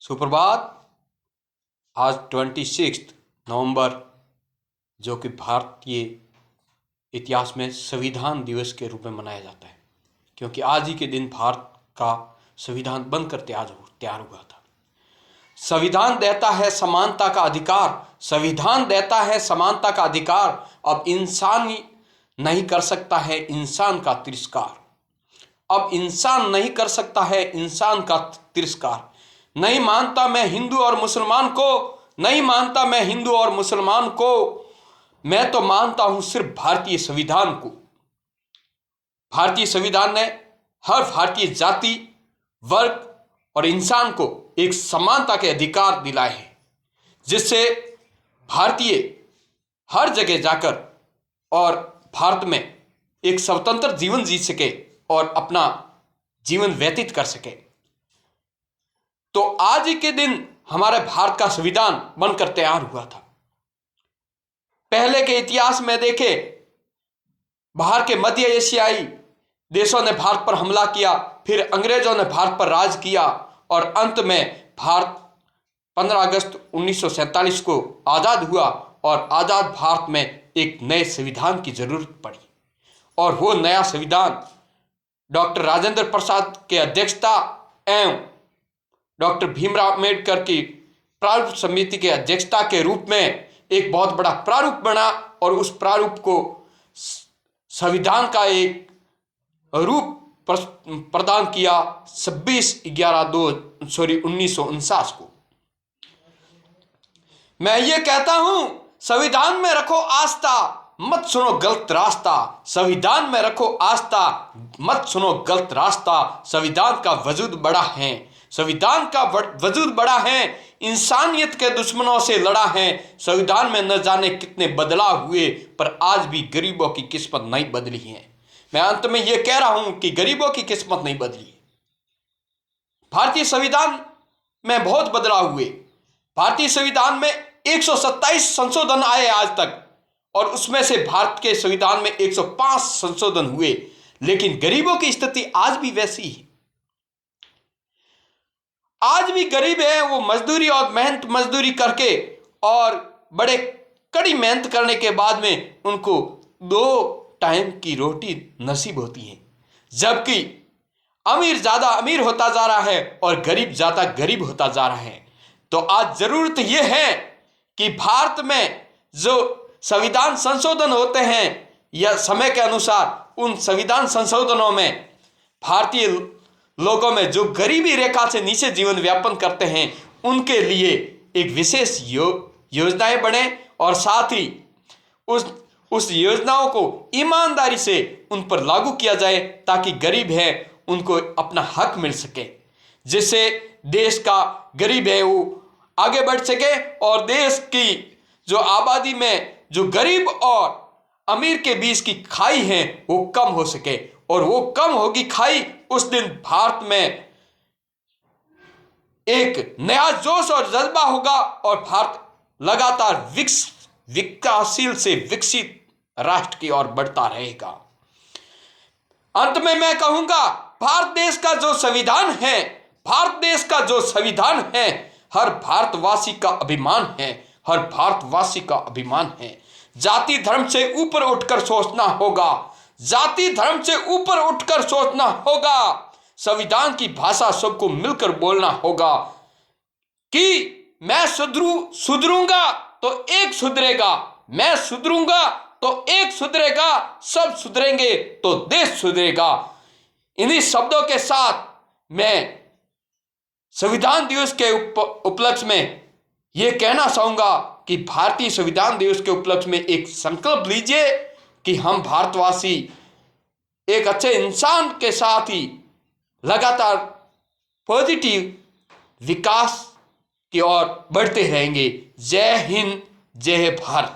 सुप्रभात। आज 26 नवंबर जो कि भारतीय इतिहास में संविधान दिवस के रूप में मनाया जाता है, क्योंकि आज ही के दिन भारत का संविधान बनकर तैयार हुआ था। संविधान देता है समानता का अधिकार, संविधान देता है समानता का अधिकार। अब इंसान नहीं कर सकता है इंसान का तिरस्कार, अब इंसान नहीं कर सकता है इंसान का तिरस्कार। नहीं मानता मैं हिंदू और मुसलमान को, नहीं मानता मैं हिंदू और मुसलमान को, मैं तो मानता हूं सिर्फ भारतीय संविधान को। भारतीय संविधान ने हर भारतीय जाति, वर्ग और इंसान को एक समानता के अधिकार दिलाए हैं, जिससे भारतीय हर जगह जाकर और भारत में एक स्वतंत्र जीवन जी सके और अपना जीवन व्यतीत कर सके। तो आज ही के दिन हमारे भारत का संविधान बनकर तैयार हुआ था। पहले के इतिहास में देखें, बाहर के मध्य एशियाई देशों ने भारत पर हमला किया, फिर अंग्रेजों ने भारत पर राज किया और अंत में भारत 15 अगस्त 1947 को आज़ाद हुआ और आज़ाद भारत में एक नए संविधान की जरूरत पड़ी। और वो नया संविधान डॉक्टर राजेंद्र प्रसाद के अध्यक्षता एवं डॉक्टर भीमराव अम्बेडकर की प्रारूप समिति के अध्यक्षता के रूप में एक बहुत बड़ा प्रारूप बना और उस प्रारूप को संविधान का एक रूप प्रदान किया 1949 को। मैं ये कहता हूं, संविधान में रखो आस्था, मत सुनो गलत रास्ता। संविधान में रखो आस्था, मत सुनो गलत रास्ता। संविधान का वजूद बड़ा है, संविधान का वजूद बड़ा है, इंसानियत के दुश्मनों से लड़ा है। संविधान में न जाने कितने बदलाव हुए, पर आज भी गरीबों की किस्मत नहीं बदली है। मैं अंत में यह कह रहा हूं कि गरीबों की किस्मत नहीं बदली। भारतीय संविधान में बहुत बदलाव हुए। भारतीय संविधान में 127 संशोधन आए आज तक, और उसमें से भारत के संविधान में 105 संशोधन हुए, लेकिन गरीबों की स्थिति आज भी वैसी है। आज भी गरीब है, वो मजदूरी और मेहनत मजदूरी करके और बड़े कड़ी मेहनत करने के बाद में उनको 2 टाइम की रोटी नसीब होती है, जबकि अमीर ज्यादा अमीर होता जा रहा है और गरीब ज्यादा गरीब होता जा रहा है। तो आज जरूरत यह है कि भारत में जो संविधान संशोधन होते हैं या समय के अनुसार, उन संविधान संशोधनों में भारतीय लोगों में जो गरीबी रेखा से नीचे जीवन यापन करते हैं उनके लिए एक विशेष योजनाएं बने और साथ ही उस योजनाओं को ईमानदारी से उन पर लागू किया जाए, ताकि गरीब है उनको अपना हक मिल सके, जिससे देश का गरीब है वो आगे बढ़ सके और देश की जो आबादी में जो गरीब और अमीर के बीच की खाई है वो कम हो सके। और वो कम होगी खाई, उस दिन भारत में एक नया जोश और जज्बा होगा और भारत लगातार विकासशील से विकसित राष्ट्र की ओर बढ़ता रहेगा। अंत में मैं कहूंगा, भारत देश का जो संविधान है, भारत देश का जो संविधान है, हर भारतवासी का अभिमान है, हर भारतवासी का अभिमान है। जाति धर्म से ऊपर उठकर सोचना होगा, जाति धर्म से ऊपर उठकर सोचना होगा। संविधान की भाषा सबको मिलकर बोलना होगा कि मैं सुधरूंगा तो एक सुधरेगा, मैं सुधरूंगा तो एक सुधरेगा, सब सुधरेंगे तो देश सुधरेगा। इन्हीं शब्दों के साथ मैं संविधान दिवस के उपलक्ष्य में यह कहना चाहूंगा कि भारतीय संविधान दिवस के उपलक्ष्य में एक संकल्प लीजिए कि हम भारतवासी एक अच्छे इंसान के साथ ही लगातार पॉजिटिव विकास की ओर बढ़ते रहेंगे। जय हिंद, जय भारत।